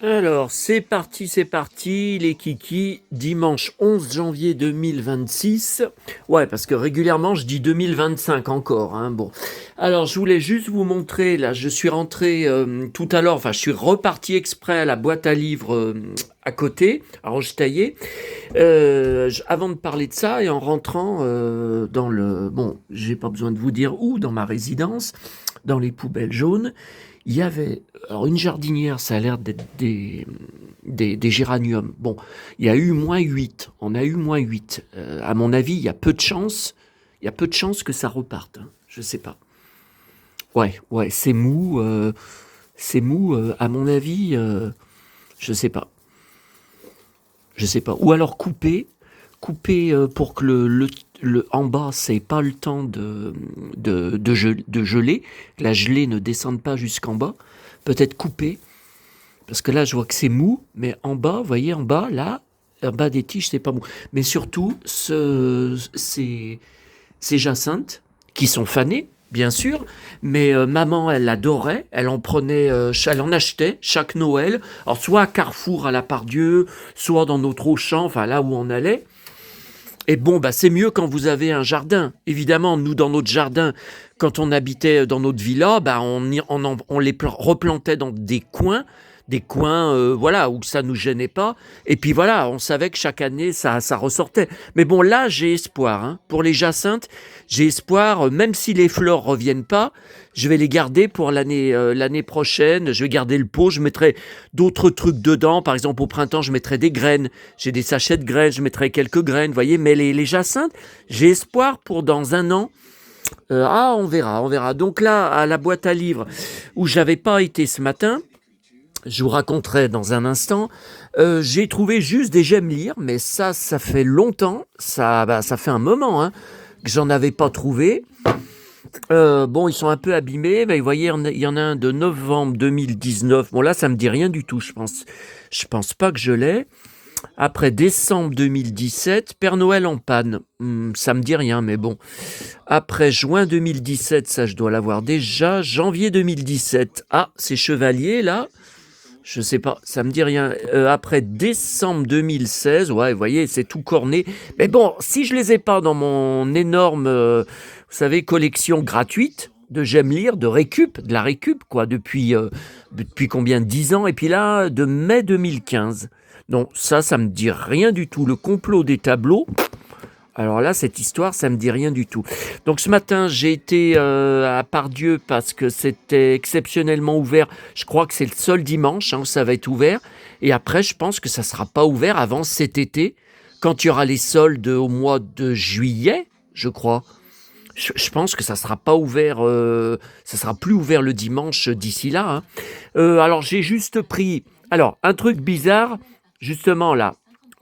Alors, c'est parti, les kikis, dimanche 11 janvier 2026. Ouais, parce que régulièrement, je dis 2025 encore, hein, bon. Alors, je voulais juste vous montrer, là, je suis rentré tout à l'heure, enfin, je suis reparti exprès à la boîte à livres à côté, à Rochetaillé, avant de parler de ça, et en rentrant dans le... Bon, j'ai pas besoin de vous dire où, dans ma résidence, dans les poubelles jaunes, il y avait, alors une jardinière, ça a l'air d'être des géraniums. Bon, il y a eu -8. On a eu -8. À mon avis, il y a peu de chances que ça reparte, hein. Je sais pas. Ouais, ouais, c'est mou, à mon avis, je sais pas. Je sais pas. Ou alors couper pour que en bas, c'est pas le temps de geler, que la gelée ne descende pas jusqu'en bas. Peut-être couper, parce que là, je vois que c'est mou, mais en bas, vous voyez, en bas, là, en bas des tiges, c'est pas mou. Mais surtout, ces jacinthes, qui sont fanées, bien sûr, mais maman, elle adorait, elle en prenait, elle en achetait chaque Noël, alors soit à Carrefour à la Pardieu, soit dans notre Auchan, enfin là où on allait. Et bon, bah, c'est mieux quand vous avez un jardin. Évidemment, nous, dans notre jardin, quand on habitait dans notre villa, bah, on les replantait dans des coins, voilà, où ça nous gênait pas. Et puis voilà, on savait que chaque année, ça ressortait. Mais bon, là, j'ai espoir, hein. Pour les jacinthes, j'ai espoir, même si les fleurs reviennent pas, je vais les garder pour l'année prochaine. Je vais garder le pot, je mettrai d'autres trucs dedans. Par exemple, au printemps, je mettrai des graines. J'ai des sachets de graines, je mettrai quelques graines, vous voyez. Mais les jacinthes, j'ai espoir pour dans un an. On verra, on verra. Donc là, à la boîte à livres, où j'avais pas été ce matin, je vous raconterai dans un instant, j'ai trouvé juste des j'aime lire, mais ça fait longtemps, ça fait un moment, hein, que j'en avais pas trouvé. Bon, ils sont un peu abîmés, mais vous voyez, il y en a un de novembre 2019. Bon, là, ça me dit rien du tout, je pense. Je pense pas que je l'ai. Après, décembre 2017, Père Noël en panne. Ça me dit rien, mais bon. Après, juin 2017, ça, je dois l'avoir déjà. Janvier 2017. Ah, c'est Chevalier, là. Je sais pas, ça me dit rien. Après, décembre 2016, ouais, vous voyez, c'est tout corné. Mais bon, si je les ai pas dans mon énorme, vous savez, collection gratuite de j'aime lire, de la récup, quoi, depuis combien, 10 ans, et puis là, de mai 2015. Donc ça me dit rien du tout. Le complot des tableaux, alors là, cette histoire, ça me dit rien du tout. Donc ce matin, j'ai été à Pardieu parce que c'était exceptionnellement ouvert. Je crois que c'est le seul dimanche, hein, où ça va être ouvert. Et après, je pense que ça ne sera pas ouvert avant cet été, quand il y aura les soldes au mois de juillet, je crois. Je pense que ça sera pas ouvert, ça sera plus ouvert le dimanche d'ici là, hein. Alors j'ai juste pris, alors un truc bizarre, justement là.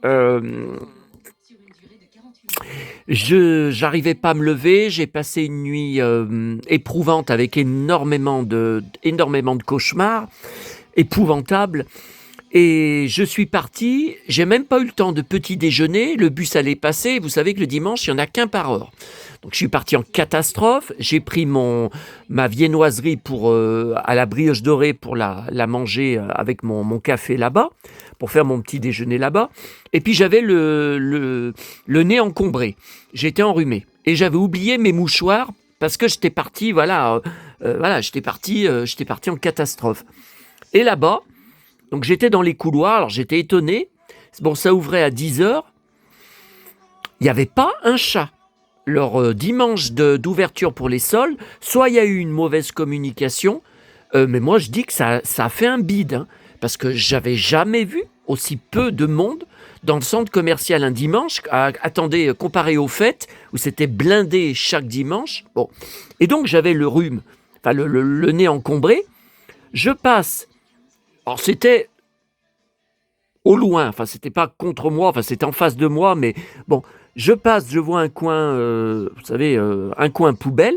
Euh, J'arrivais pas à me lever, j'ai passé une nuit éprouvante avec énormément de cauchemars, épouvantables. Et je suis parti, j'ai même pas eu le temps de petit déjeuner, le bus allait passer, vous savez que le dimanche, il n'y en a qu'un par heure. Donc je suis parti en catastrophe, j'ai pris ma viennoiserie à la brioche dorée pour la manger avec mon café là-bas, pour faire mon petit déjeuner là-bas. Et puis j'avais le nez encombré, j'étais enrhumé. Et j'avais oublié mes mouchoirs parce que j'étais parti, j'étais parti en catastrophe. Et là-bas, donc j'étais dans les couloirs, alors j'étais étonné. Bon, ça ouvrait à 10 heures. Il n'y avait pas un chat. Leur dimanche d'ouverture pour les soldes, soit il y a eu une mauvaise communication, mais moi je dis que ça a fait un bide, hein, parce que j'avais jamais vu aussi peu de monde dans le centre commercial un dimanche. Attendez, comparé aux fêtes, où c'était blindé chaque dimanche. Bon. Et donc j'avais le rhume, enfin le nez encombré. Je passe. Alors c'était au loin, enfin c'était pas contre moi, enfin c'était en face de moi, mais bon, je passe, je vois un coin, vous savez, un coin poubelle,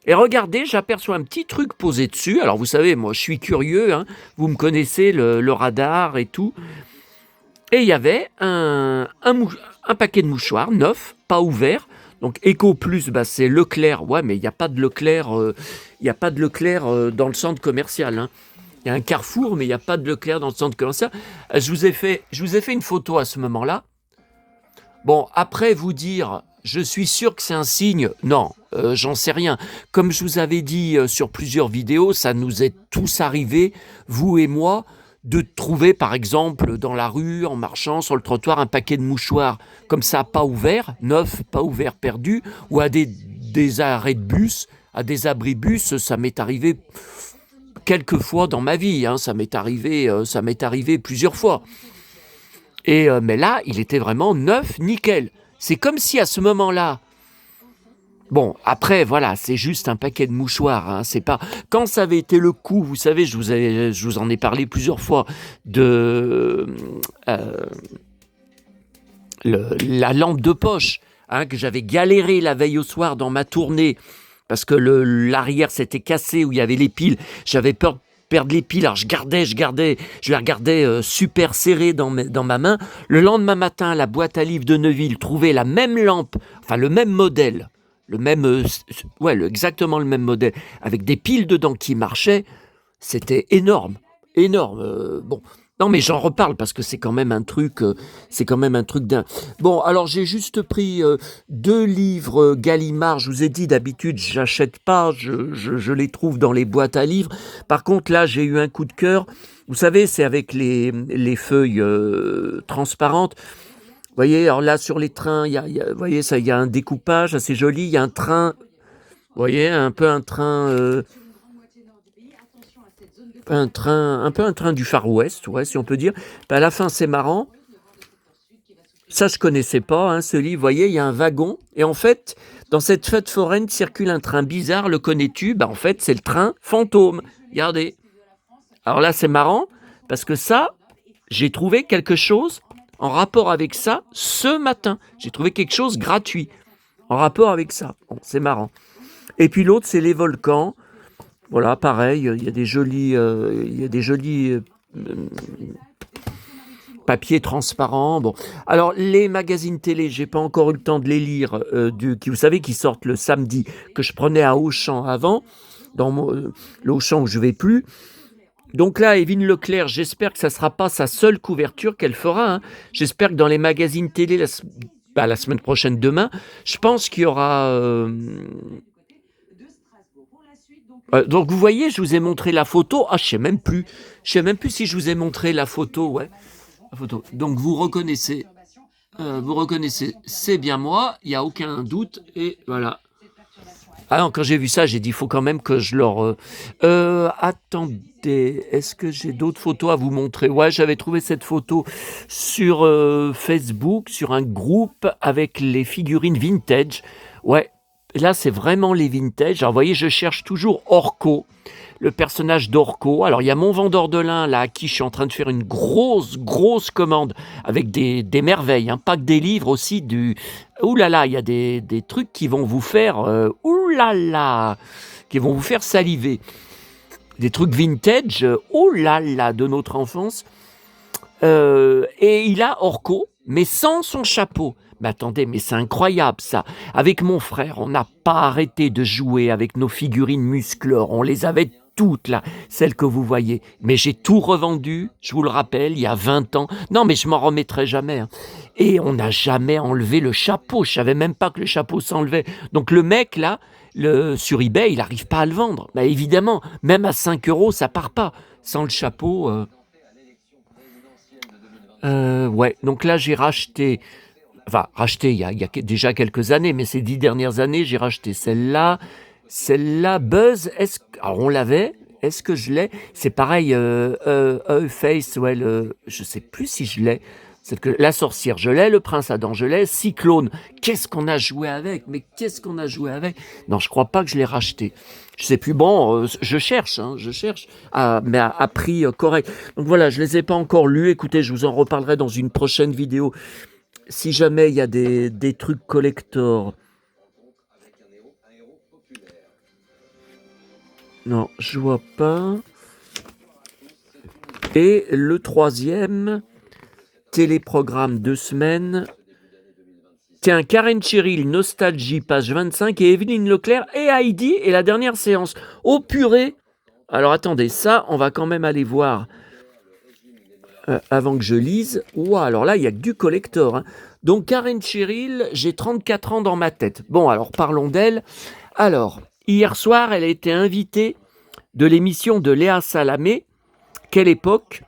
et regardez, j'aperçois un petit truc posé dessus. Alors vous savez, moi je suis curieux, hein, vous me connaissez, le radar et tout, et il y avait un paquet de mouchoirs, neuf, pas ouvert. Donc Eco Plus, bah, c'est Leclerc, ouais, mais il n'y a pas de Leclerc, dans le centre commercial, hein. Il y a un Carrefour, mais il n'y a pas de Leclerc dans le centre commercial. Je vous ai fait une photo à ce moment-là. Bon, après vous dire, je suis sûr que c'est un signe, non, j'en sais rien. Comme je vous avais dit sur plusieurs vidéos, ça nous est tous arrivé, vous et moi, de trouver par exemple dans la rue, en marchant sur le trottoir, un paquet de mouchoirs comme ça, pas ouvert, neuf, pas ouvert, perdu, ou à des arrêts de bus, à des abribus, ça m'est arrivé quelques fois dans ma vie, hein, ça m'est arrivé plusieurs fois. Mais là, il était vraiment neuf, nickel. C'est comme si à ce moment-là, bon, après, voilà, c'est juste un paquet de mouchoirs, hein, c'est pas... Quand ça avait été le coup, vous savez, je vous en ai parlé plusieurs fois, de la lampe de poche, hein, que j'avais galéré la veille au soir dans ma tournée, parce que l'arrière s'était cassé, où il y avait les piles, j'avais peur de perdre les piles, alors je les regardais super serrées dans ma main. Le lendemain matin, la boîte à livres de Neuville trouvait la même lampe, enfin le même modèle, exactement le même modèle, avec des piles dedans qui marchaient. C'était énorme, énorme. Bon, non, mais j'en reparle parce que c'est quand même un truc, d'un. Bon, alors j'ai juste pris 2 livres Gallimard. Je vous ai dit, d'habitude, j'achète pas, je les trouve dans les boîtes à livres. Par contre, là, j'ai eu un coup de cœur. Vous savez, c'est avec les feuilles transparentes. Vous voyez, alors là, sur les trains, vous voyez, ça, il y a un découpage assez joli. Il y a un train, vous voyez, un peu un train. Un peu un train du Far West, ouais, si on peut dire. À la fin, c'est marrant. Ça, je connaissais pas, hein, ce livre. Vous voyez, il y a un wagon. Et en fait, dans cette fête foraine circule un train bizarre. Le connais-tu? En fait, c'est le train fantôme. Regardez. Alors là, c'est marrant parce que ça, j'ai trouvé quelque chose en rapport avec ça ce matin. J'ai trouvé quelque chose gratuit en rapport avec ça. Bon, c'est marrant. Et puis l'autre, c'est les volcans. Voilà, pareil, il y a des jolis, papiers transparents. Bon, alors les magazines télé, j'ai pas encore eu le temps de les lire, vous savez, qui sortent le samedi, que je prenais à Auchan avant, dans le Auchan où je vais plus. Donc là, Évelyne Leclerc, j'espère que ça sera pas sa seule couverture qu'elle fera, hein. J'espère que dans les magazines télé, la semaine prochaine, demain, je pense qu'il y aura... donc vous voyez, je vous ai montré la photo. Ah, je sais même plus. Je sais même plus si je vous ai montré la photo, ouais. La photo. Donc vous reconnaissez, c'est bien moi. Il y a aucun doute et voilà. Ah non, quand j'ai vu ça, j'ai dit, il faut quand même que je leur... attendez, est-ce que j'ai d'autres photos à vous montrer? Ouais, j'avais trouvé cette photo sur Facebook, sur un groupe avec les figurines vintage. Ouais, là, c'est vraiment les vintage. Alors, vous voyez, je cherche toujours Orko, le personnage d'Orko. Alors, il y a mon vendeur de lin, là, à qui je suis en train de faire une grosse, grosse commande avec des merveilles, hein, pas que des livres, aussi du... Ouh là là, il y a des trucs qui vont vous faire... ouh là là, qui vont vous faire saliver. Des trucs vintage, ouh là là, de notre enfance. Et il a Orko, mais sans son chapeau. Mais attendez, mais c'est incroyable ça. Avec mon frère, on n'a pas arrêté de jouer avec nos figurines musclores. On les avait toutes là, celles que vous voyez. Mais j'ai tout revendu, je vous le rappelle, il y a 20 ans. Non, mais je m'en remettrai jamais, hein. Et on n'a jamais enlevé le chapeau. Je savais même pas que le chapeau s'enlevait. Donc le mec là, sur eBay, il n'arrive pas à le vendre. Bah, évidemment, même à 5 €, ça part pas. Sans le chapeau... ouais, donc là j'ai racheté il y a déjà quelques années, mais ces 10 dernières années, j'ai racheté celle-là, Buzz, alors on l'avait, est-ce que je l'ai? C'est pareil, Face, ouais, je sais plus si je l'ai, c'est que la sorcière, je l'ai, le prince Adam, je l'ai, Cyclone, qu'est-ce qu'on a joué avec, non, je crois pas que je l'ai racheté. Je sais plus, bon, je cherche, mais à prix correct. Donc voilà, je les ai pas encore lus. Écoutez, je vous en reparlerai dans une prochaine vidéo. Si jamais il y a des trucs collector. Non, je vois pas. Et le troisième, téléprogramme 2 semaines. Tiens, Karen Cheryl, Nostalgie, page 25, et Évelyne Leclerc et Heidi, et la dernière séance. Oh purée! Alors attendez, ça, on va quand même aller voir avant que je lise. Ouah, alors là, il y a que du collector, hein. Donc Karen Cheryl, j'ai 34 ans dans ma tête. Bon, alors parlons d'elle. Alors, hier soir, elle a été invitée de l'émission de Léa Salamé. Quelle époque!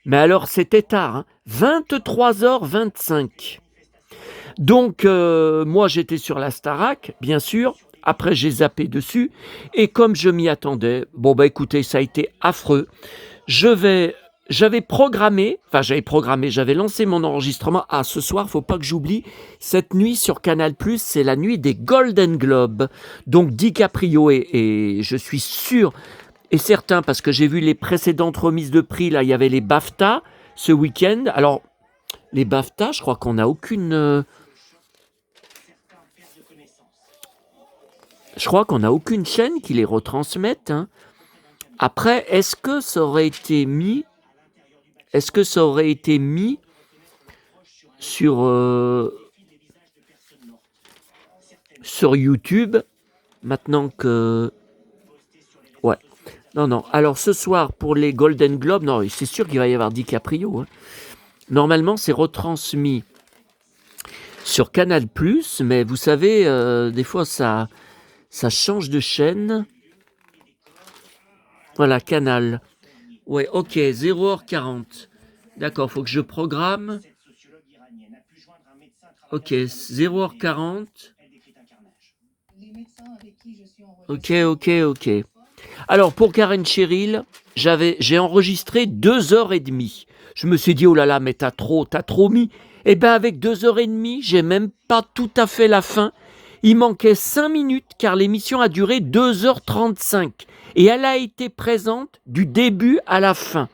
Mais alors, c'était tard, hein, 23h25. Donc, moi, j'étais sur la Starac, bien sûr. Après, j'ai zappé dessus. Et comme je m'y attendais, bon, bah écoutez, ça a été affreux. J'avais j'avais lancé mon enregistrement. Ah, ce soir, faut pas que j'oublie, cette nuit sur Canal+, c'est la nuit des Golden Globes. Donc, DiCaprio et je suis sûr et certain, parce que j'ai vu les précédentes remises de prix, là, il y avait les BAFTA ce week-end. Alors, les BAFTA, je crois qu'on n'a aucune... je crois qu'on n'a aucune chaîne qui les retransmette, hein. Après, est-ce que ça aurait été mis sur YouTube, maintenant que... Ouais. Non. Alors, ce soir, pour les Golden Globes, non, c'est sûr qu'il va y avoir DiCaprio, hein. Normalement, c'est retransmis sur Canal+, mais vous savez, des fois, ça change de chaîne. Voilà, Canal. Ouais, ok, 0h40. D'accord, faut que je programme. Ok, 0h40. Ok. Alors, pour Karen Cheryl, j'ai enregistré 2h30. Je me suis dit, oh là là, mais t'as trop mis. Eh bien, avec 2h30, j'ai même pas tout à fait la fin. Il manquait 5 minutes car l'émission a duré 2h35. Et elle a été présente du début à la fin.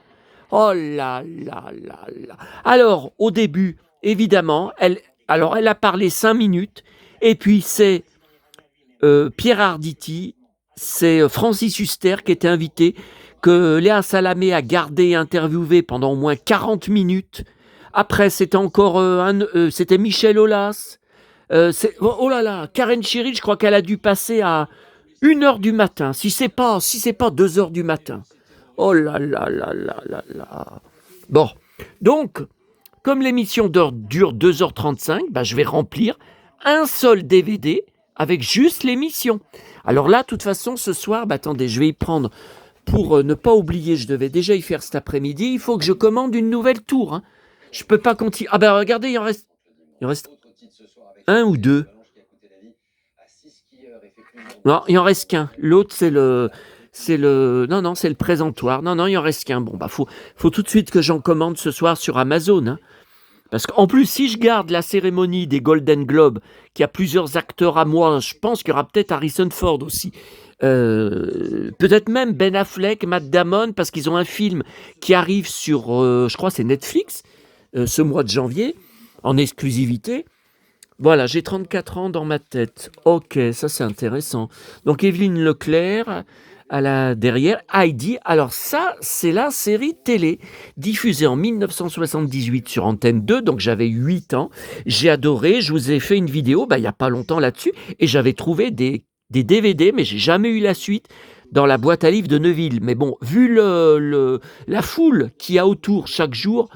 Oh là là là là. Alors, au début, évidemment, elle a parlé 5 minutes. Et puis, c'est Pierre Arditi, c'est Francis Huster qui était invité, que Léa Salamé a gardé et interviewé pendant au moins 40 minutes. Après, c'était encore c'était Michel Aulas. Oh là là, Karen Cheryl, je crois qu'elle a dû passer à 1h du matin, si c'est pas 2h du matin. Oh là là là là là là. Bon, donc, comme l'émission dure 2h35, bah, je vais remplir un seul DVD avec juste l'émission. Alors là, de toute façon, ce soir, bah, attendez, je vais y prendre, pour ne pas oublier, je devais déjà y faire cet après-midi, il faut que je commande une nouvelle tour, hein. Je peux pas continuer. Ah ben regardez, il en reste un ou deux. Non, il en reste qu'un. L'autre, c'est le présentoir. Non, il en reste qu'un. Bon, bah, faut tout de suite que j'en commande ce soir sur Amazon, hein. Parce qu'en plus, si je garde la cérémonie des Golden Globes, qui a plusieurs acteurs à moi, je pense qu'il y aura peut-être Harrison Ford aussi. Peut-être même Ben Affleck, Matt Damon, parce qu'ils ont un film qui arrive sur, je crois c'est Netflix, ce mois de janvier, en exclusivité. Voilà, j'ai 34 ans dans ma tête. Ok, ça c'est intéressant. Donc Evelyne Leclerc, derrière, Heidi. Alors ça, c'est la série télé, diffusée en 1978 sur Antenne 2, donc j'avais 8 ans. J'ai adoré, je vous ai fait une vidéo, il n'y a pas longtemps là-dessus, et j'avais trouvé des DVD, mais j'ai jamais eu la suite dans la boîte à livres de Neuville. Mais bon, vu la foule qu'il y a autour chaque jour,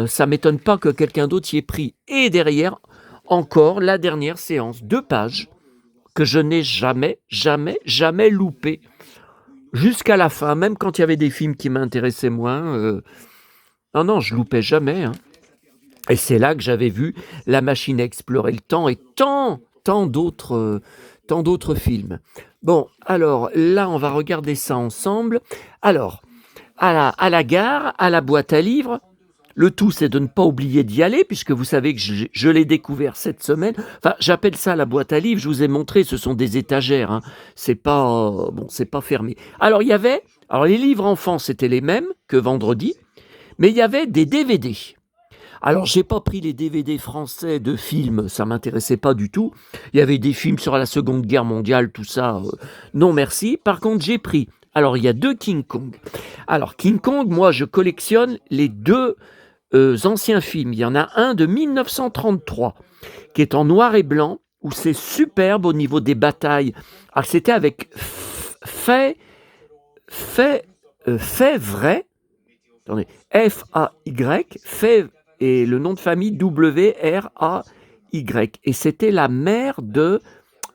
ça m'étonne pas que quelqu'un d'autre y ait pris. Et derrière, encore la dernière séance, 2 pages, que je n'ai jamais loupé. Jusqu'à la fin, même quand il y avait des films qui m'intéressaient moins, non, je loupais jamais, hein. Et c'est là que j'avais vu La Machine à explorer le temps et tant d'autres films. Bon, alors là, on va regarder ça ensemble. Alors, à la gare, à la boîte à livres, le tout, c'est de ne pas oublier d'y aller, puisque vous savez que je l'ai découvert cette semaine. Enfin, j'appelle ça la boîte à livres. Je vous ai montré, ce sont des étagères, hein. C'est pas fermé. Alors, les livres enfants, c'était les mêmes que vendredi, mais il y avait des DVD. Alors, j'ai pas pris les DVD français de films, ça m'intéressait pas du tout. Il y avait des films sur la Seconde Guerre mondiale, tout ça, non merci. Par contre, j'ai pris, alors il y a 2 King Kong. Alors, King Kong, moi, je collectionne les 2 anciens films. Il y en a un de 1933 qui est en noir et blanc, où c'est superbe au niveau des batailles. Alors, c'était avec Fait vrai, attendez, F-A-Y, fait et le nom de famille W-R-A-Y. Et c'était la mère de,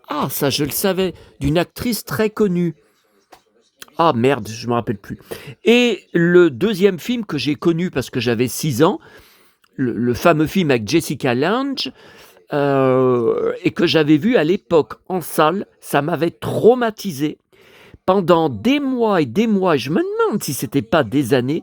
ah ça je le savais, d'une actrice très connue. Ah merde, je me rappelle plus. Et le deuxième film que j'ai connu parce que j'avais 6 ans, le fameux film avec Jessica Lange, et que j'avais vu à l'époque en salle, ça m'avait traumatisé. Pendant des mois et des mois, je me demande si c'était pas des années,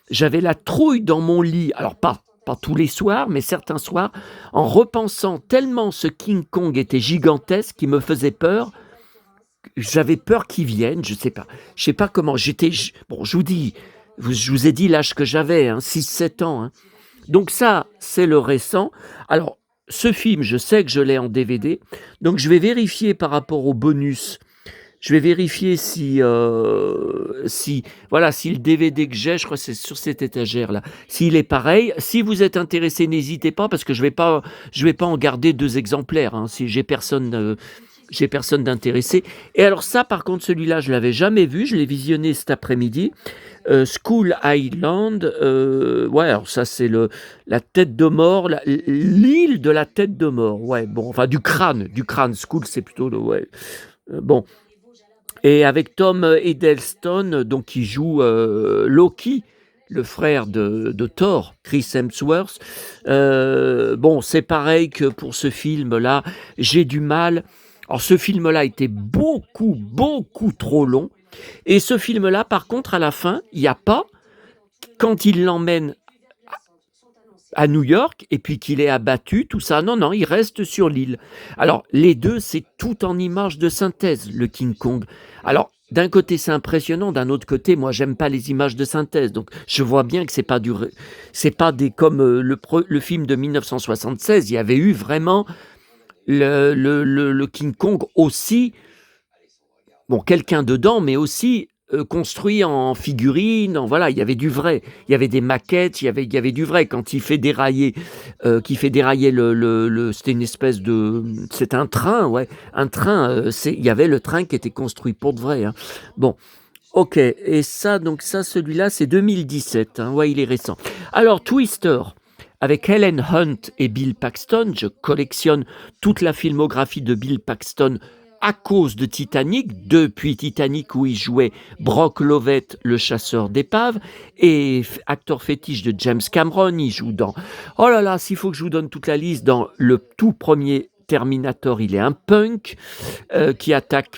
j'avais la trouille dans mon lit, alors pas tous les soirs, mais certains soirs, en repensant tellement ce King Kong était gigantesque, qui me faisait peur, j'avais peur qu'il vienne, je sais pas comment, bon, je vous dis, je vous ai dit l'âge que j'avais, hein, 6-7 ans, hein. Donc ça, c'est le récent. Alors, ce film, je sais que je l'ai en DVD, donc je vais vérifier par rapport au bonus. Je vais vérifier si voilà, si le DVD que j'ai, je crois que c'est sur cette étagère-là, s'il est pareil. Si vous êtes intéressé, n'hésitez pas parce que je vais pas en garder 2 exemplaires, hein, si j'ai personne d'intéressé. Et alors ça, par contre, celui-là, je l'avais jamais vu, je l'ai visionné cet après-midi. Skull Island, ouais, alors ça c'est la tête de mort, l'île de la tête de mort, ouais, bon, enfin du crâne, Skull c'est plutôt, ouais, bon. Et avec Tom Hiddleston, donc qui joue Loki, le frère de Thor, Chris Hemsworth. Bon, c'est pareil que pour ce film-là, j'ai du mal. Alors ce film-là était beaucoup trop long. Et ce film-là, par contre, à la fin, il n'y a pas, quand il l'emmène à New York et puis qu'il est abattu, tout ça. Non, il reste sur l'île. Alors, les deux, c'est tout en images de synthèse, le King Kong. Alors, d'un côté, c'est impressionnant, d'un autre côté, moi, j'aime pas les images de synthèse. Donc, je vois bien que c'est pas des comme le film de 1976. Il y avait eu vraiment le King Kong aussi, bon, quelqu'un dedans, mais aussi construit en figurine, voilà, il y avait du vrai, il y avait des maquettes, il y avait du vrai. Quand il fait dérailler, c'était une espèce de, c'est un train, ouais, un train. Il y avait le train qui était construit pour de vrai, hein. Bon, ok, et ça, donc ça, celui-là, c'est 2017, hein, ouais, il est récent. Alors Twister. Avec Helen Hunt et Bill Paxton, je collectionne toute la filmographie de Bill Paxton à cause de Titanic, depuis Titanic où il jouait Brock Lovett, le chasseur d'épaves, et acteur fétiche de James Cameron, il joue dans... Oh là là, s'il faut que je vous donne toute la liste, dans le tout premier Terminator, il est un punk qui attaque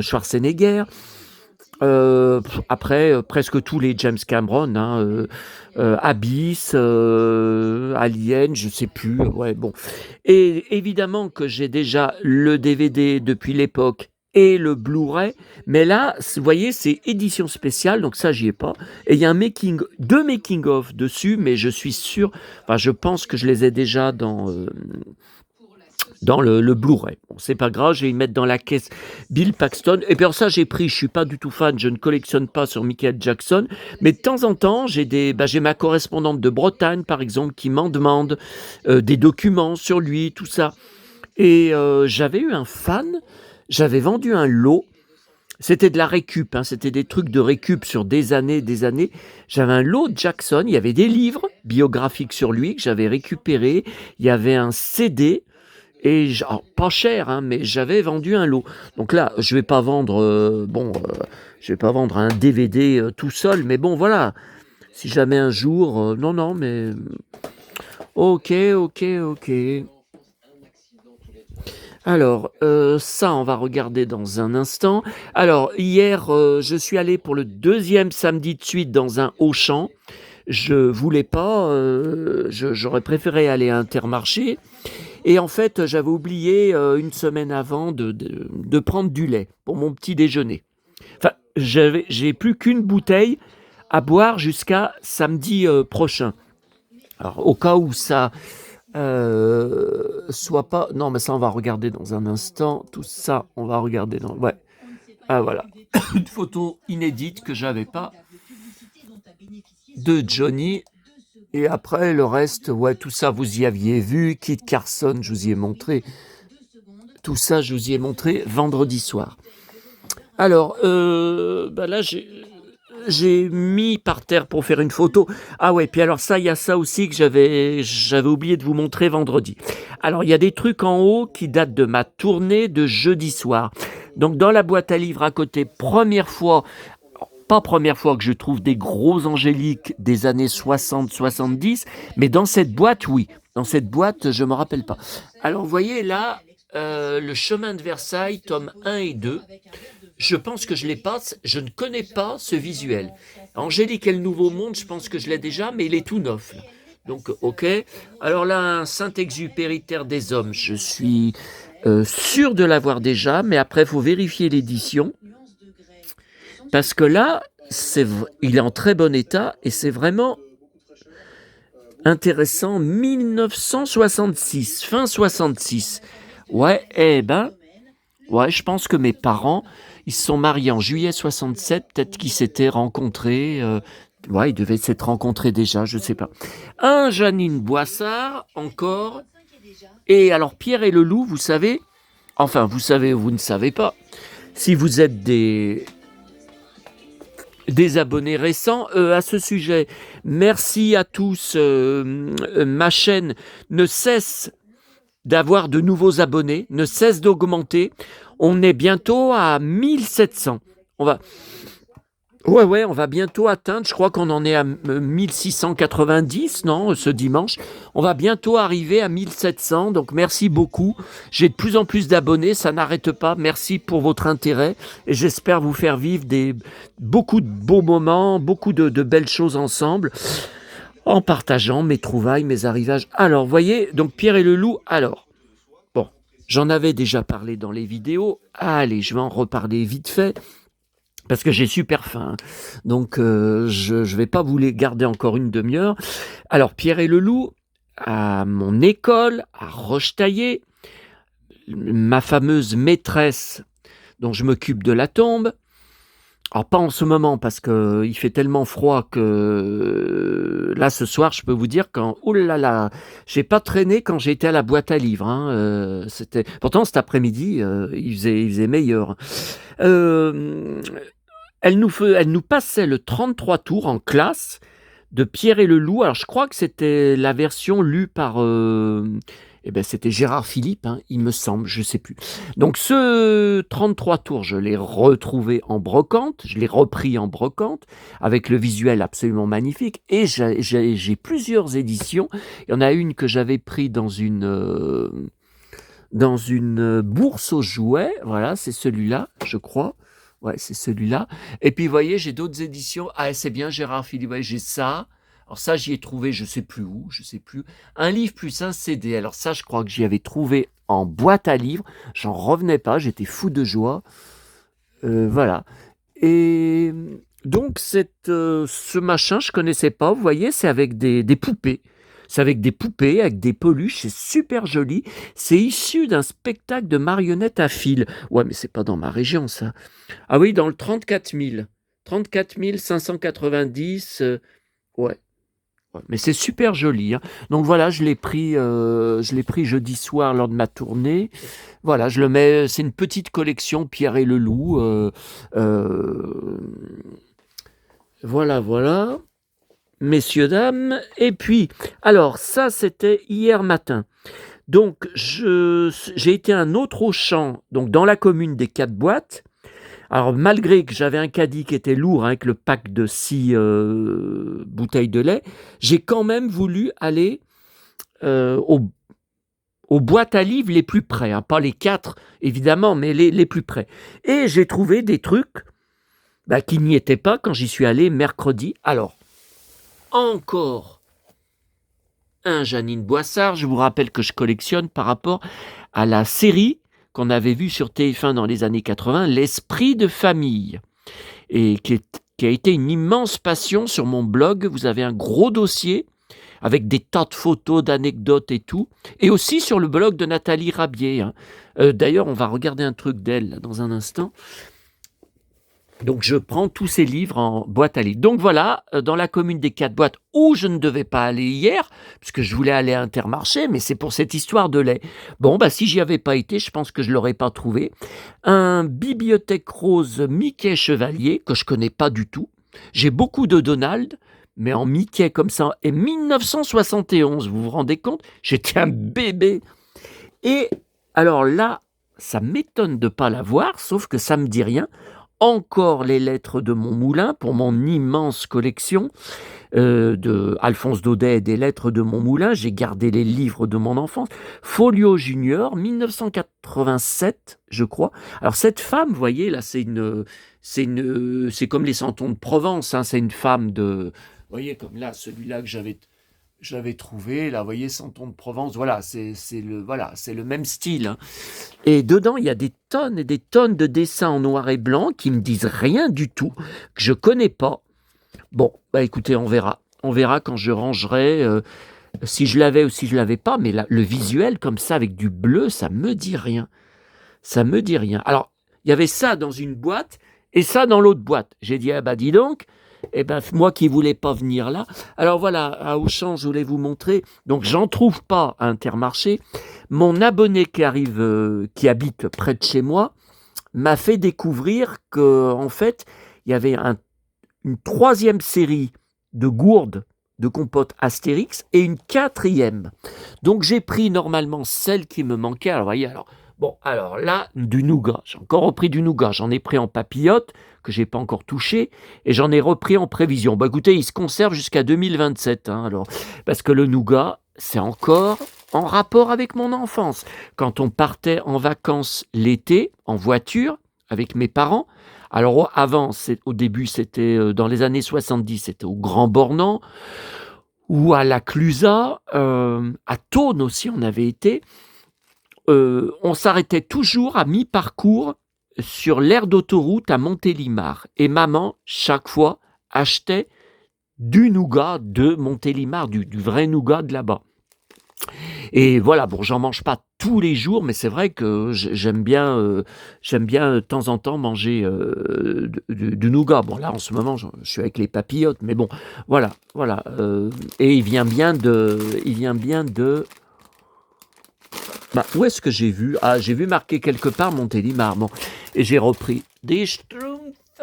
Schwarzenegger. Après, presque tous les James Cameron, hein, Abyss, Alien, je sais plus, ouais, bon. Et évidemment que j'ai déjà le DVD depuis l'époque et le Blu-ray, mais là, vous voyez, c'est édition spéciale, donc ça, j'y ai pas. Et il y a deux making-of dessus, mais je suis sûr, enfin, je pense que je les ai déjà dans le Blu-ray. Bon, c'est pas grave, je vais y mettre dans la caisse Bill Paxton. Et puis ça, j'ai pris, je suis pas du tout fan, je ne collectionne pas sur Michael Jackson, mais de temps en temps, j'ai ma correspondante de Bretagne, par exemple, qui m'en demande des documents sur lui, tout ça. Et j'avais eu un fan, j'avais vendu un lot, c'était de la récup, hein, c'était des trucs de récup sur des années. J'avais un lot de Jackson, il y avait des livres biographiques sur lui que j'avais récupérés, il y avait un CD, et pas cher, hein, mais j'avais vendu un lot. Donc là, je vais pas vendre, je vais pas vendre un DVD tout seul, mais bon, voilà. Si jamais un jour, non, mais ok. Alors, ça, on va regarder dans un instant. Alors, hier, je suis allé pour le deuxième samedi de suite dans un Auchan. Je voulais pas, j'aurais préféré aller à Intermarché. Et en fait, j'avais oublié une semaine avant de prendre du lait pour mon petit déjeuner. Enfin, j'ai plus qu'une bouteille à boire jusqu'à samedi prochain. Alors, au cas où ça soit pas... Non, mais ça, on va regarder dans un instant. Tout ça, on va regarder dans... Ouais. Ah, voilà. Une photo inédite que j'avais pas de Johnny. Et après, le reste, ouais, tout ça, vous y aviez vu. Kit Carson, je vous y ai montré. Tout ça, je vous y ai montré vendredi soir. Alors, là, j'ai mis par terre pour faire une photo. Ah ouais, puis alors ça, il y a ça aussi que j'avais oublié de vous montrer vendredi. Alors, il y a des trucs en haut qui datent de ma tournée de jeudi soir. Donc, dans la boîte à livres à côté, pas première fois que je trouve des gros angéliques des années 60-70, mais dans cette boîte, oui. Dans cette boîte, je ne me rappelle pas. Alors, vous voyez là, le chemin de Versailles, tome 1 et 2. Je pense que je l'ai pas, je ne connais pas ce visuel. Angélique et le Nouveau Monde, je pense que je l'ai déjà, mais il est tout neuf. Là. Donc, ok. Alors là, un Saint-Exupéry Terre des Hommes, je suis sûr de l'avoir déjà, mais après, il faut vérifier l'édition. Parce que là, il est en très bon état et c'est vraiment intéressant. 1966, fin 66. Ouais, ouais, je pense que mes parents, ils se sont mariés en juillet 67, peut-être qu'ils s'étaient rencontrés. Ouais, ils devaient s'être rencontrés déjà, je ne sais pas. Un Janine Boissard, encore. Et alors, Pierre et le Loup, vous savez, enfin, vous savez, vous ne savez pas. Si vous êtes des abonnés récents à ce sujet. Merci à tous. Ma chaîne ne cesse d'avoir de nouveaux abonnés, ne cesse d'augmenter. On est bientôt à 1700. On va bientôt atteindre, je crois qu'on en est à 1690, non, ce dimanche. On va bientôt arriver à 1700, donc merci beaucoup. J'ai de plus en plus d'abonnés, ça n'arrête pas. Merci pour votre intérêt et j'espère vous faire vivre beaucoup de beaux moments, beaucoup de belles choses ensemble, en partageant mes trouvailles, mes arrivages. Alors, voyez, donc Pierre et le Loup, alors, bon, j'en avais déjà parlé dans les vidéos. Allez, je vais en reparler vite fait. Parce que j'ai super faim, donc je ne vais pas vous les garder encore une demi-heure. Alors, Pierre et le Loup, à mon école, à Rochetaillé, ma fameuse maîtresse dont je m'occupe de la tombe. Alors, pas en ce moment, parce qu'il fait tellement froid que là, ce soir, je peux vous dire oh là là, j'ai pas traîné quand j'étais à la boîte à livres. Hein, pourtant, cet après-midi, il faisait meilleur. Elle nous passait le 33 tours en classe de Pierre et le Loup. Alors, je crois que c'était la version lue par... c'était Gérard Philippe, hein, il me semble, je ne sais plus. Donc, ce 33 tours, je l'ai retrouvé en brocante, je l'ai repris en brocante, avec le visuel absolument magnifique. Et j'ai plusieurs éditions. Il y en a une que j'avais pris dans une bourse aux jouets. Voilà, c'est celui-là, je crois. Ouais, c'est celui-là. Et puis, vous voyez, j'ai d'autres éditions. Ah, c'est bien, Gérard Philippe. Ouais, j'ai ça. Alors ça, j'y ai trouvé, je ne sais plus où, un livre plus un CD. Alors ça, je crois que j'y avais trouvé en boîte à livres. J'en revenais pas, j'étais fou de joie. Voilà. Et donc, ce machin, je connaissais pas. Vous voyez, c'est avec des poupées. C'est avec des poupées, avec des peluches, c'est super joli. C'est issu d'un spectacle de marionnettes à fil. Ouais, mais c'est pas dans ma région, ça. Ah oui, dans le 34 000. 34 590. Ouais. Mais c'est super joli. Hein. Donc voilà, je l'ai pris jeudi soir lors de ma tournée. Voilà, je le mets. C'est une petite collection Pierre et le Loup. Voilà. Messieurs, dames. Et puis, alors, ça, c'était hier matin. Donc, j'ai été à un autre Auchan, donc dans la commune des 4 boîtes. Alors, malgré que j'avais un caddie qui était lourd, hein, avec le pack de 6 bouteilles de lait, j'ai quand même voulu aller aux boîtes à livres les plus près. Hein, pas les 4, évidemment, mais les plus près. Et j'ai trouvé des trucs qui n'y étaient pas quand j'y suis allé mercredi. Alors, encore un Janine Boissard. Je vous rappelle que je collectionne par rapport à la série qu'on avait vue sur TF1 dans les années 80, L'Esprit de famille, et qui a été une immense passion sur mon blog. Vous avez un gros dossier avec des tas de photos, d'anecdotes et tout, et aussi sur le blog de Nathalie Rabier. Hein. D'ailleurs, on va regarder un truc d'elle là, dans un instant. Donc, je prends tous ces livres en boîte à livres. Donc, voilà, dans la commune des 4 boîtes où je ne devais pas aller hier, puisque je voulais aller à Intermarché, mais c'est pour cette histoire de lait. Bon, si j'y avais pas été, je pense que je ne l'aurais pas trouvé. Un Bibliothèque Rose Mickey Chevalier, que je connais pas du tout. J'ai beaucoup de Donald, mais en Mickey comme ça. Et 1971, vous vous rendez compte? J'étais un bébé. Et alors là, ça m'étonne de ne pas l'avoir, sauf que ça me dit rien. Encore les lettres de mon moulin pour mon immense collection de Alphonse Daudet et des lettres de mon moulin. J'ai gardé les livres de mon enfance. Folio Junior, 1987, je crois. Alors cette femme, vous voyez, là, c'est comme les Santons de Provence. Hein, c'est une femme de, vous voyez, comme là, celui-là que j'avais trouvé, là, vous voyez, Santon de Provence, voilà, c'est le même style. Hein. Et dedans, il y a des tonnes et des tonnes de dessins en noir et blanc qui me disent rien du tout, que je connais pas. Bon, bah écoutez, on verra. On verra quand je rangerai, si je l'avais ou si je l'avais pas, mais là, le visuel comme ça, avec du bleu, ça me dit rien. Ça me dit rien. Alors, il y avait ça dans une boîte et ça dans l'autre boîte. J'ai dit, ah bah dis donc, eh ben, moi qui voulais pas venir là. Alors voilà, à Auchan, je voulais vous montrer. Donc, j'en trouve pas à Intermarché. Mon abonné qui arrive, qui habite près de chez moi, m'a fait découvrir que, en fait, il y avait une troisième série de gourdes de compote Astérix et une quatrième. Donc, j'ai pris normalement celle qui me manquait. Alors, voyez, bon, alors là, du nougat. J'ai encore repris du nougat. J'en ai pris en papillote, que j'ai pas encore touché, et j'en ai repris en prévision. Bah écoutez, il se conserve jusqu'à 2027. Hein, alors, parce que le nougat, c'est encore en rapport avec mon enfance. Quand on partait en vacances l'été, en voiture, avec mes parents, alors avant, au début, c'était dans les années 70, c'était au Grand Bornand, ou à la Clusaz, à Thônes aussi, on avait été. On s'arrêtait toujours à mi-parcours sur l'aire d'autoroute à Montélimar. Et maman, chaque fois, achetait du nougat de Montélimar, du vrai nougat de là-bas. Et voilà, bon, j'en mange pas tous les jours, mais c'est vrai que j'aime bien de temps en temps manger du nougat. Bon, là, en ce moment, je suis avec les papillotes, mais bon, voilà. Et il vient bien de. Bah, où est-ce que j'ai vu? Ah, j'ai vu marqué quelque part Montélimar. Bon, et j'ai repris des Schtroumpfs,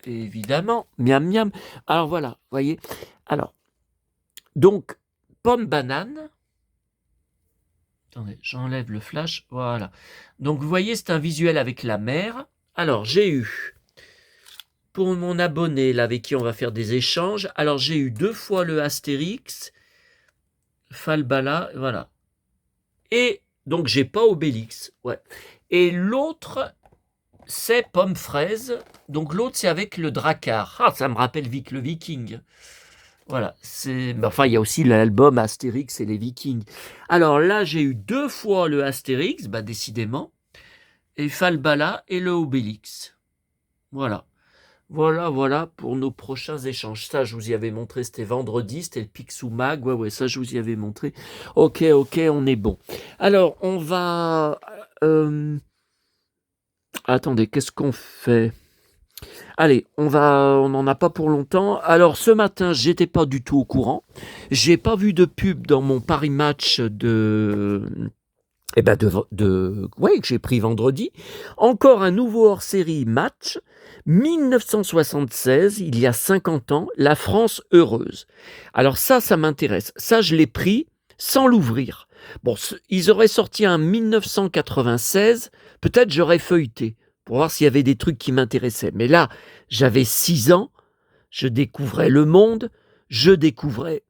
évidemment. Miam, miam. Alors voilà, vous voyez. Alors, donc, pomme banane. Attendez, j'enlève le flash. Voilà. Donc, vous voyez, c'est un visuel avec la mer. Alors, j'ai eu, pour mon abonné, là, avec qui on va faire des échanges, alors j'ai eu 2 fois le Astérix, Falbala, voilà. Et donc, j'ai pas Obélix. Ouais. Et l'autre, c'est pomme fraise. Donc, l'autre, c'est avec le Drakkar. Ah, ça me rappelle le Viking. Voilà, enfin, il y a aussi l'album Astérix et les Vikings. Alors là, j'ai eu 2 fois le Astérix, bah décidément, et Falbala et le Obélix. Voilà. Voilà pour nos prochains échanges. Ça, je vous y avais montré, c'était vendredi, c'était le Picsou Mag. Ouais, ça, je vous y avais montré. Ok, on est bon. Alors, on va... Attendez, qu'est-ce qu'on fait ? Allez, on n'en a pas pour longtemps. Alors ce matin, j'étais pas du tout au courant. J'ai pas vu de pub dans mon Paris Match que j'ai pris vendredi. Encore un nouveau hors-série Match. 1976, il y a 50 ans, la France heureuse. Alors ça m'intéresse. Ça, je l'ai pris sans l'ouvrir. Bon, ils auraient sorti un 1996, peut-être j'aurais feuilleté pour voir s'il y avait des trucs qui m'intéressaient. Mais là, j'avais 6 ans, je découvrais le monde, je découvrais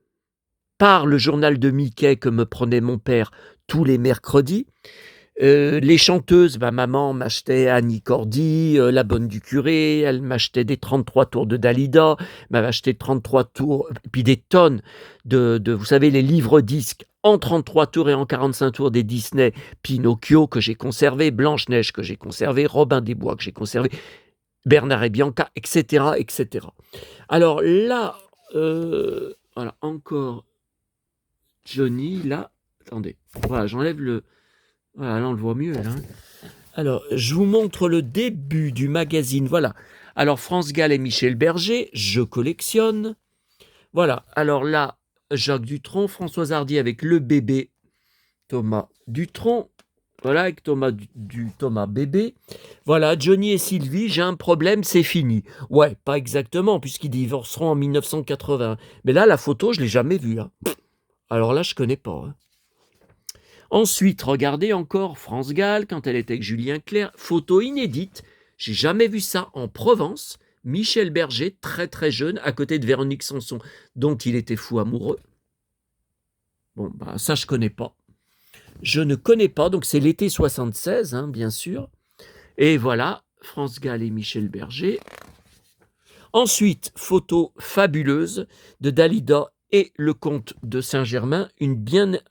par le journal de Mickey que me prenait mon père tous les mercredis. Les chanteuses, maman m'achetait Annie Cordy, La Bonne du Curé, elle m'achetait des 33 tours de Dalida, m'avait acheté 33 tours, puis des tonnes de vous savez, les livres-disques en 33 tours et en 45 tours des Disney, Pinocchio que j'ai conservé, Blanche-Neige que j'ai conservé, Robin des Bois que j'ai conservé, Bernard et Bianca, etc., etc. Alors là, voilà, encore Johnny, là, attendez, voilà, j'enlève le... Voilà, là on le voit mieux. Là. Alors, je vous montre le début du magazine. Voilà. Alors, France Gall et Michel Berger, je collectionne. Voilà. Alors là, Jacques Dutronc, Françoise Hardy avec le bébé Thomas Dutronc. Voilà, avec Thomas du Thomas bébé. Voilà, Johnny et Sylvie, j'ai un problème, c'est fini. Ouais, pas exactement, puisqu'ils divorceront en 1980. Mais là, la photo, je l'ai jamais vue, hein. Alors là, je connais pas, hein. Ensuite, regardez encore France Gall, quand elle était avec Julien Clerc, photo inédite. J'ai jamais vu ça en Provence. Michel Berger, très très jeune, à côté de Véronique Sanson, dont il était fou amoureux. Bon, bah ça, je connais pas. Je ne connais pas, donc c'est l'été 76, hein, bien sûr. Et voilà, France Gall et Michel Berger. Ensuite, photo fabuleuse de Dalida et le comte de Saint-Germain,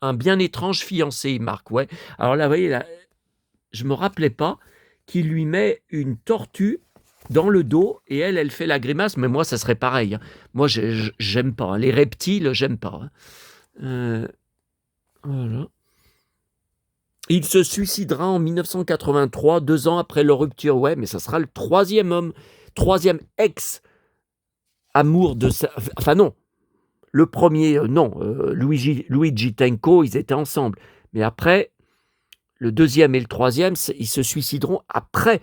un bien étrange fiancé, Marc. Ouais. Alors là, vous voyez, là, je me rappelais pas qu'il lui met une tortue dans le dos et elle fait la grimace, mais moi, ça serait pareil, hein. Moi, j'aime pas, hein. Les reptiles, j'aime pas, hein. Voilà. Il se suicidera en 1983, 2 ans après leur rupture. Ouais, mais ça sera le troisième ex-amour de sa... Enfin non, le premier, non, Luigi Tenco, ils étaient ensemble. Mais après, le deuxième et le troisième, ils se suicideront après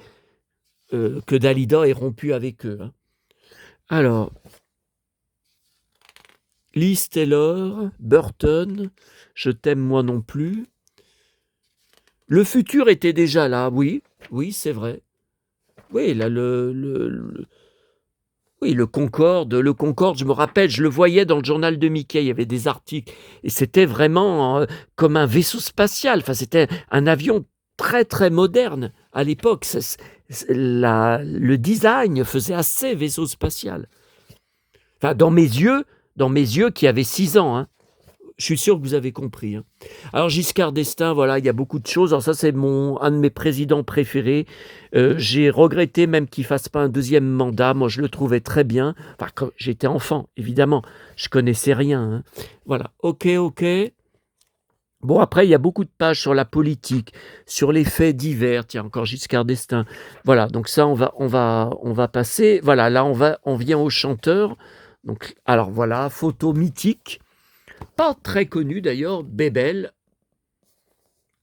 que Dalida ait rompu avec eux, hein. Alors, Liz Taylor, Burton, Je t'aime moi non plus. Le futur était déjà là, oui, c'est vrai. Oui, là, oui, le Concorde, je me rappelle, je le voyais dans le journal de Mickey, il y avait des articles, et c'était vraiment comme un vaisseau spatial, enfin, c'était un avion très, très moderne à l'époque. Le design faisait assez vaisseau spatial. Enfin, dans mes yeux qui avaient 6 ans, hein. Je suis sûr que vous avez compris, hein. Alors Giscard d'Estaing, voilà, il y a beaucoup de choses. Alors ça, c'est un de mes présidents préférés. J'ai regretté même qu'il ne fasse pas un deuxième mandat. Moi, je le trouvais très bien. Enfin, quand j'étais enfant, évidemment, je connaissais rien, hein. Voilà, ok. Bon, après, il y a beaucoup de pages sur la politique, sur les faits divers. Tiens, encore Giscard d'Estaing. Voilà, donc ça, on va passer. Voilà, là, on vient au chanteur. Donc, alors voilà, photo mythique. Pas très connu d'ailleurs, Bébel,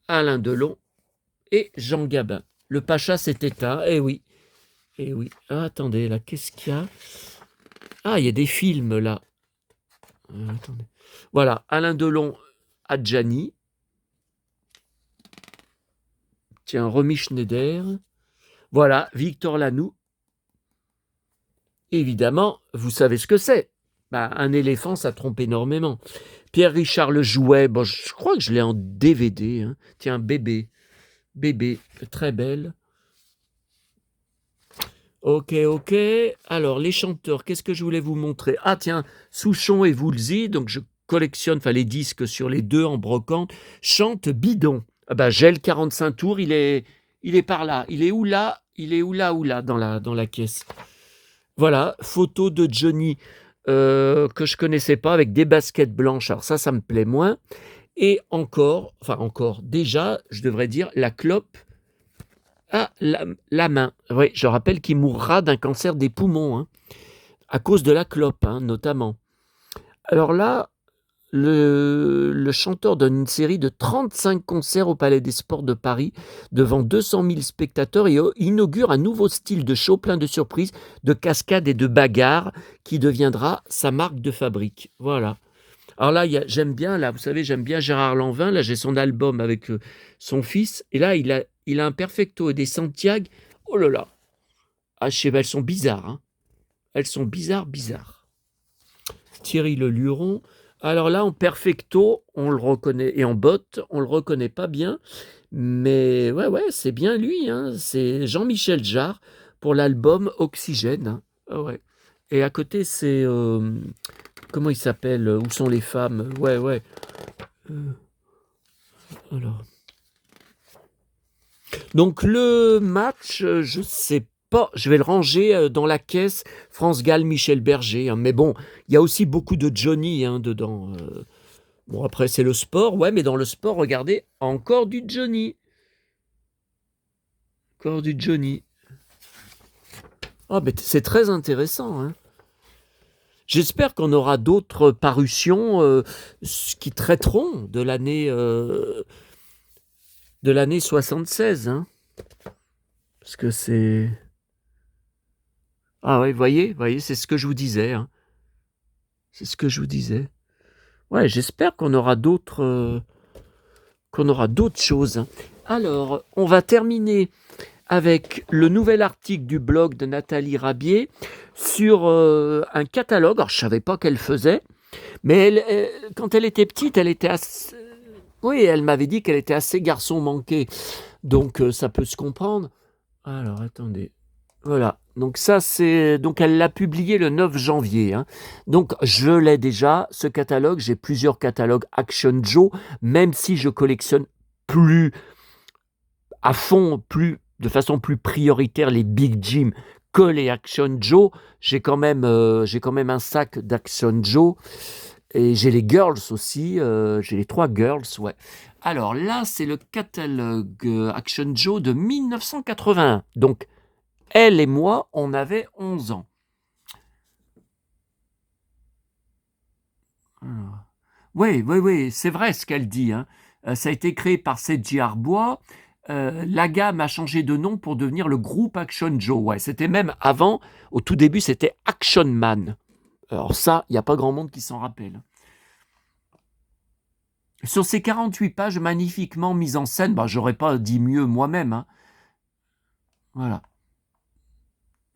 Alain Delon et Jean Gabin. Le Pacha s'est éteint, eh oui. Ah, attendez, là, qu'est-ce qu'il y a? Ah, il y a des films là. Attendez. Voilà, Alain Delon, Adjani. Tiens, Romy Schneider. Voilà, Victor Lanoux. Évidemment, vous savez ce que c'est. Bah, un éléphant, ça trompe énormément. Pierre-Richard Le Jouet, bon, je crois que je l'ai en DVD, hein. Tiens, Bébé, très belle. Ok. Alors, les chanteurs, qu'est-ce que je voulais vous montrer? Ah tiens, Souchon et Woolsey, donc je collectionne les disques sur les deux en brocante, chante Bidon. Ah bah, Gel 45 tours, il est par là. Il est où là dans la caisse. Voilà, photo de Johnny que je connaissais pas avec des baskets blanches. Alors ça me plaît moins. Et encore, déjà, je devrais dire, la clope à la main. Oui, je rappelle qu'il mourra d'un cancer des poumons, hein, à cause de la clope, hein, notamment. Alors là, le chanteur donne une série de 35 concerts au Palais des Sports de Paris devant 200 000 spectateurs et inaugure un nouveau style de show plein de surprises, de cascades et de bagarres qui deviendra sa marque de fabrique. Voilà. Alors là, j'aime bien Gérard Lanvin. Là, j'ai son album avec son fils. Et là, il a un Perfecto et des Santiago. Oh là là. Ah, je sais pas, elles sont bizarres, hein. Elles sont bizarres. Thierry Le Luron. Alors là, en Perfecto, on le reconnaît. Et en botte, on le reconnaît pas bien. Mais ouais, c'est bien lui, hein. C'est Jean-Michel Jarre pour l'album Oxygène, hein. Ah ouais. Et à côté, c'est... comment il s'appelle? Où sont les femmes? Ouais. Alors. Donc le match, je sais pas, je vais le ranger dans la caisse France Gall, Michel Berger, hein. Mais bon, il y a aussi beaucoup de Johnny, hein, dedans. Bon, après, c'est le sport. Ouais, mais dans le sport, regardez, encore du Johnny. Encore du Johnny. Ah, mais c'est très intéressant, hein. J'espère qu'on aura d'autres parutions qui traiteront de l'année de l'année 76, hein, parce que c'est... Ah ouais, voyez, c'est ce que je vous disais, hein. C'est ce que je vous disais. Ouais, j'espère qu'on aura d'autres choses, hein. Alors, on va terminer avec le nouvel article du blog de Nathalie Rabier sur un catalogue. Alors, je savais pas qu'elle faisait, mais quand elle était petite, elle était assez... Oui, elle m'avait dit qu'elle était assez garçon manqué, donc ça peut se comprendre. Alors, attendez. Voilà, donc ça c'est... Donc elle l'a publié le 9 janvier, hein. Donc je l'ai déjà, ce catalogue, j'ai plusieurs catalogues Action Joe, même si je collectionne plus à fond, de façon plus prioritaire les Big Jim que les Action Joe, j'ai quand même un sac d'Action Joe, et j'ai les Girls aussi, j'ai les 3 Girls, ouais. Alors là, c'est le catalogue Action Joe de 1981, donc elle et moi, on avait 11 ans. Oui, c'est vrai ce qu'elle dit, hein. Ça a été créé par Seiji Arbois. La gamme a changé de nom pour devenir le groupe Action Joe. Ouais, c'était même avant, au tout début, c'était Action Man. Alors ça, il n'y a pas grand monde qui s'en rappelle. Sur ces 48 pages magnifiquement mises en scène, j'aurais pas dit mieux moi-même, hein. Voilà.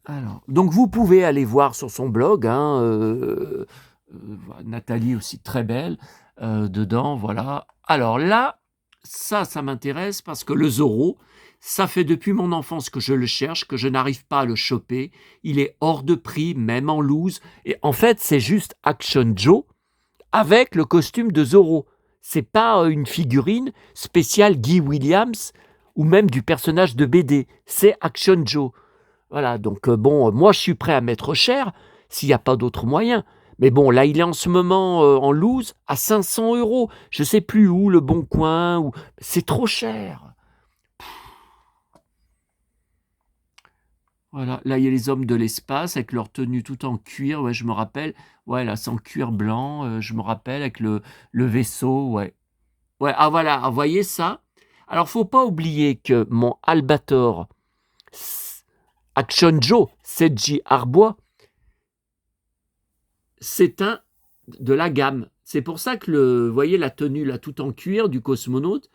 Alors, donc vous pouvez aller voir sur son blog, hein, Nathalie aussi très belle, dedans, voilà. Alors là, ça m'intéresse parce que le Zorro, ça fait depuis mon enfance que je le cherche, que je n'arrive pas à le choper. Il est hors de prix, même en loose. Et en fait, c'est juste Action Joe avec le costume de Zorro. C'est pas une figurine spéciale Guy Williams ou même du personnage de BD. C'est Action Joe. Voilà, donc moi je suis prêt à mettre cher s'il n'y a pas d'autre moyen. Mais bon, là il est en ce moment en loose à 500 €. Je ne sais plus où, le Bon Coin, ou... c'est trop cher. Voilà, là il y a les hommes de l'espace avec leur tenue tout en cuir, ouais, je me rappelle. Ouais, là c'est en cuir blanc, je me rappelle, avec le vaisseau, ouais. Ouais, ah voilà, vous voyez ça? Alors faut pas oublier que mon Albator Action Joe, Seiji Arbois, c'est un de la gamme. C'est pour ça que vous voyez la tenue là tout en cuir du cosmonaute,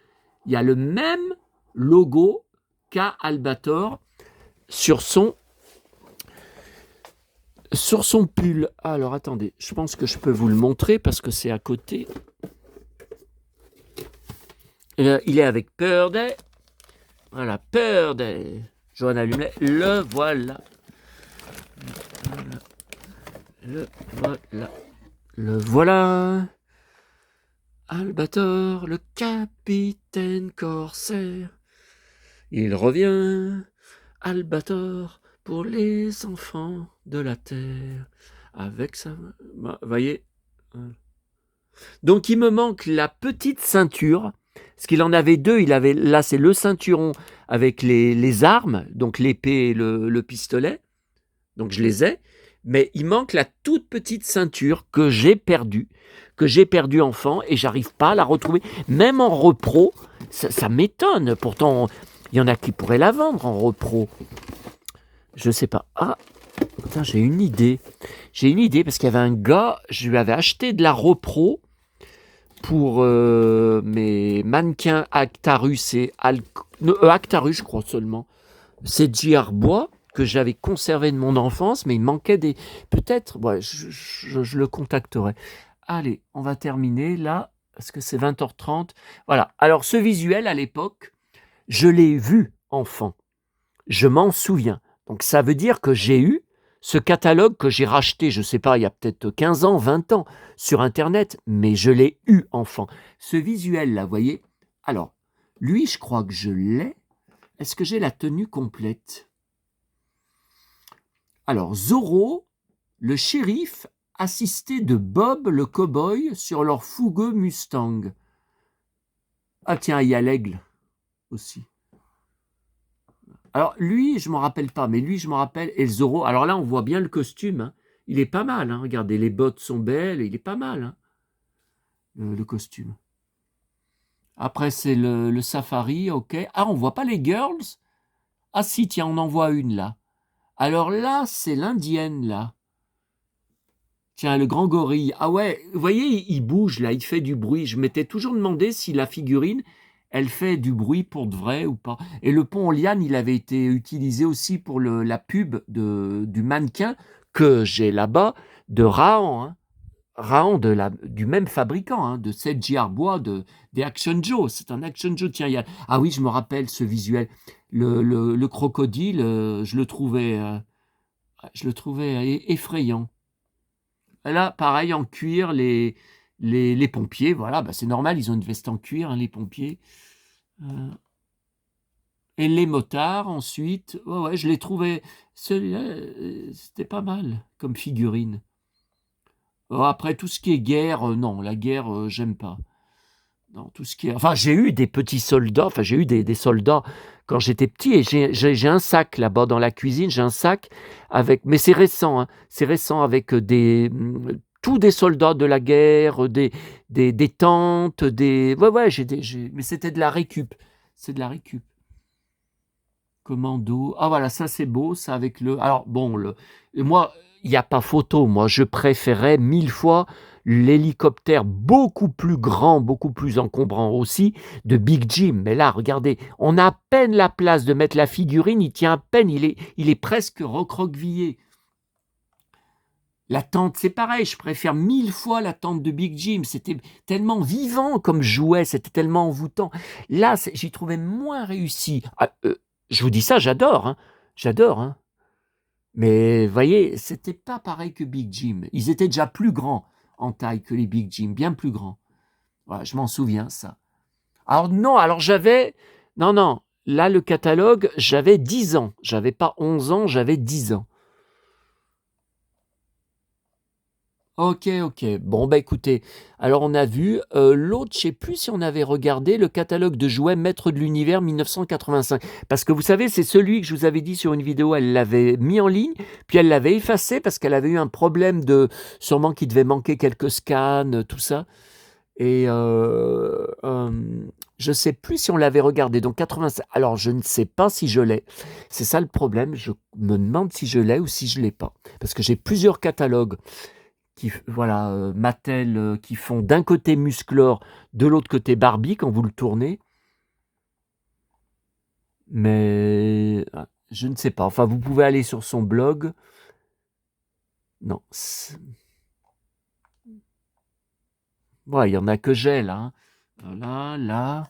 il y a le même logo qu'a Albator sur son pull. Alors attendez, je pense que je peux vous le montrer parce que c'est à côté. Il est avec Purday. Voilà, Purday. Johanna Lumley, le voilà. Le voilà. Albator, le capitaine corsaire. Il revient, Albator, pour les enfants de la terre. Avec sa... voyez. Donc il me manque la petite ceinture. Parce qu'il en avait deux. Là, c'est le ceinturon avec les armes, donc l'épée et le pistolet. Donc je les ai. Mais il manque la toute petite ceinture que j'ai perdue enfant, et j'arrive pas à la retrouver. Même en repro, ça m'étonne. Pourtant, il y en a qui pourraient la vendre en repro. Je sais pas. Ah, putain, j'ai une idée. Parce qu'il y avait un gars, je lui avais acheté de la repro pour mes mannequins Actarus et Actarus, je crois seulement. C'est Arbois que j'avais conservé de mon enfance, mais il manquait des... Peut-être, ouais, je le contacterai. Allez, on va terminer là, parce que c'est 20h30. Voilà, alors ce visuel, à l'époque, je l'ai vu enfant. Je m'en souviens. Donc ça veut dire que j'ai eu ce catalogue que j'ai racheté, je ne sais pas, il y a peut-être 15 ans, 20 ans, sur Internet, mais je l'ai eu enfant. Ce visuel-là, vous voyez. Alors, lui, je crois que je l'ai. Est-ce que j'ai la tenue complète? Alors, Zorro, le shérif, assisté de Bob le cow-boy sur leur fougueux Mustang. Ah tiens, il y a l'aigle aussi. Alors lui, je ne m'en rappelle pas, mais lui, je m'en rappelle. Et le Zorro, alors là, on voit bien le costume, hein. Il est pas mal, hein. Regardez, les bottes sont belles, il est pas mal, hein, le costume. Après, c'est le safari, ok. Ah, on voit pas les girls? Ah si, tiens, on en voit une là. Alors là, c'est l'indienne là. Tiens, le grand gorille. Ah ouais, vous voyez, il bouge là, il fait du bruit. Je m'étais toujours demandé si la figurine, elle fait du bruit pour de vrai ou pas. Et le pont en liane, il avait été utilisé aussi pour la pub du mannequin que j'ai là-bas, de Rahan, hein. Rahan du même fabricant, hein, de Seiji Arbois, des Action Joe. C'est un Action Joe. Tiens, ah oui, je me rappelle ce visuel. Le crocodile, je le trouvais effrayant. Là, pareil, en cuir, les pompiers, voilà, bah, c'est normal, ils ont une veste en cuir, hein, les pompiers. Euh, et les motards, ensuite, ouais, ouais, je les trouvais, celui-là, c'était pas mal comme figurine. Après, tout ce qui est guerre, non, la guerre, j'aime pas. Non, tout ce qui est... Enfin, j'ai eu des petits soldats, enfin, j'ai eu des soldats quand j'étais petit, et j'ai un sac là-bas dans la cuisine, j'ai un sac avec... Mais c'est récent, avec tous des soldats de la guerre, des tentes, des... Ouais, ouais, mais c'était de la récup. C'est de la récup. Commando. Ah voilà, ça c'est beau, ça avec le... Alors bon, moi, il n'y a pas photo. Moi, je préférais 1000 fois l'hélicoptère beaucoup plus grand, beaucoup plus encombrant aussi, de Big Jim. Mais là, regardez, on a à peine la place de mettre la figurine, il tient à peine, il est presque recroquevillé. La tente, c'est pareil, je préfère 1000 fois la tente de Big Jim. C'était tellement vivant comme jouet, c'était tellement envoûtant. Là, j'y trouvais moins réussi. Ah, je vous dis ça, j'adore, hein. J'adore, hein. Mais voyez, c'était pas pareil que Big Jim. Ils étaient déjà plus grands en taille que les Big Jim, bien plus grands. Voilà, je m'en souviens, ça. Alors non, alors j'avais... Non, non, là, le catalogue, j'avais 10 ans. J'avais pas 11 ans, j'avais 10 ans. Ok, ok. Bon, bah écoutez, alors on a vu. L'autre, je sais plus si on avait regardé le catalogue de jouets Maître de l'Univers 1985. Parce que vous savez, c'est celui que je vous avais dit sur une vidéo, elle l'avait mis en ligne, puis elle l'avait effacé parce qu'elle avait eu un problème sûrement qu'il devait manquer quelques scans, tout ça. Et je sais plus si on l'avait regardé. Donc 85. Alors je ne sais pas si je l'ai. C'est ça le problème. Je me demande si je l'ai ou si je l'ai pas. Parce que j'ai plusieurs catalogues voilà, Mattel, qui font d'un côté Musclor, de l'autre côté Barbie quand vous le tournez. Mais je ne sais pas. Enfin, vous pouvez aller sur son blog. Non. Ouais, il y en a que j'ai là, hein. Là, là.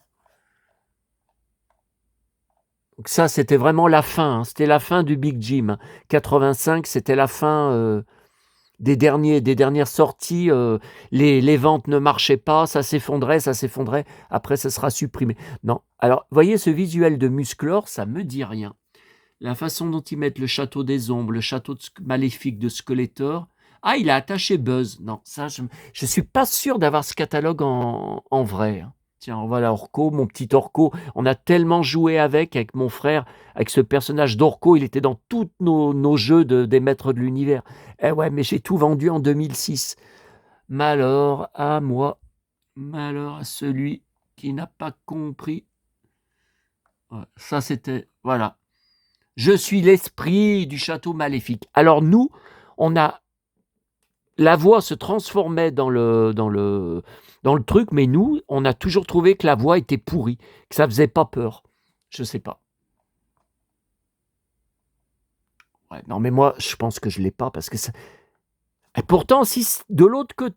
Donc ça, c'était vraiment la fin, hein. C'était la fin du Big Jim, hein. 85, c'était la fin des dernières sorties. Les ventes ne marchaient pas, ça s'effondrait. Après, ça sera supprimé. Non. Alors, voyez ce visuel de Musclor, ça me dit rien. La façon dont ils mettent le château des ombres, le château maléfique de Skeletor. Ah, il a attaché Buzz. Non, ça, je suis pas sûr d'avoir ce catalogue en vrai, hein. Tiens, voilà Orko, mon petit Orko. On a tellement joué avec mon frère, avec ce personnage d'Orko. Il était dans tous nos jeux des maîtres de l'univers. Eh ouais, mais j'ai tout vendu en 2006. Malheur à moi, malheur à celui qui n'a pas compris. Ouais, ça, c'était... Voilà. Je suis l'esprit du château maléfique. Alors nous, la voix se transformait dans le truc, mais nous, on a toujours trouvé que la voix était pourrie, que ça faisait pas peur. Je sais pas. Ouais, non, mais moi, je pense que je l'ai pas parce que ça... Et pourtant, si de l'autre côté...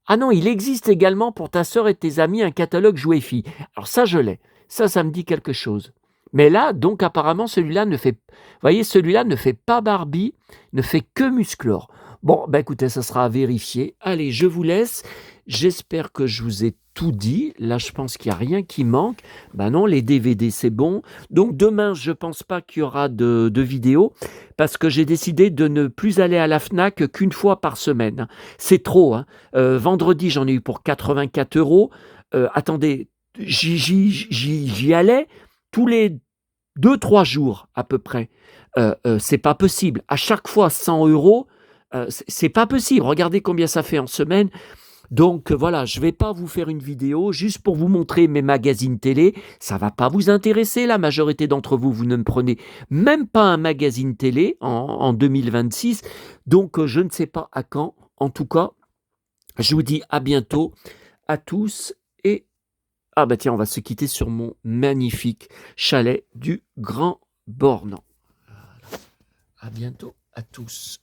Ah non, il existe également pour ta sœur et tes amis un catalogue jouets filles. Alors ça, je l'ai. Ça me dit quelque chose. Mais là, donc apparemment, celui-là ne fait... Vous voyez, celui-là ne fait pas Barbie, ne fait que Musclor. Bon, bah écoutez, ça sera à vérifier. Allez, je vous laisse. J'espère que je vous ai tout dit. Là, je pense qu'il n'y a rien qui manque. Ben non, les DVD, c'est bon. Donc demain, je ne pense pas qu'il y aura de vidéo parce que j'ai décidé de ne plus aller à la FNAC qu'une fois par semaine. C'est trop, hein. Vendredi, j'en ai eu pour 84 €. Attendez, j'y allais tous les 2-3 jours à peu près. C'est pas possible. À chaque fois 100 €, c'est pas possible. Regardez combien ça fait en semaine. Donc voilà, je vais pas vous faire une vidéo juste pour vous montrer mes magazines télé. Ça va pas vous intéresser. La majorité d'entre vous, vous ne me prenez même pas un magazine télé en 2026. Donc je ne sais pas à quand. En tout cas, je vous dis à bientôt à tous et ah bah tiens, on va se quitter sur mon magnifique chalet du Grand Bornand. À bientôt à tous.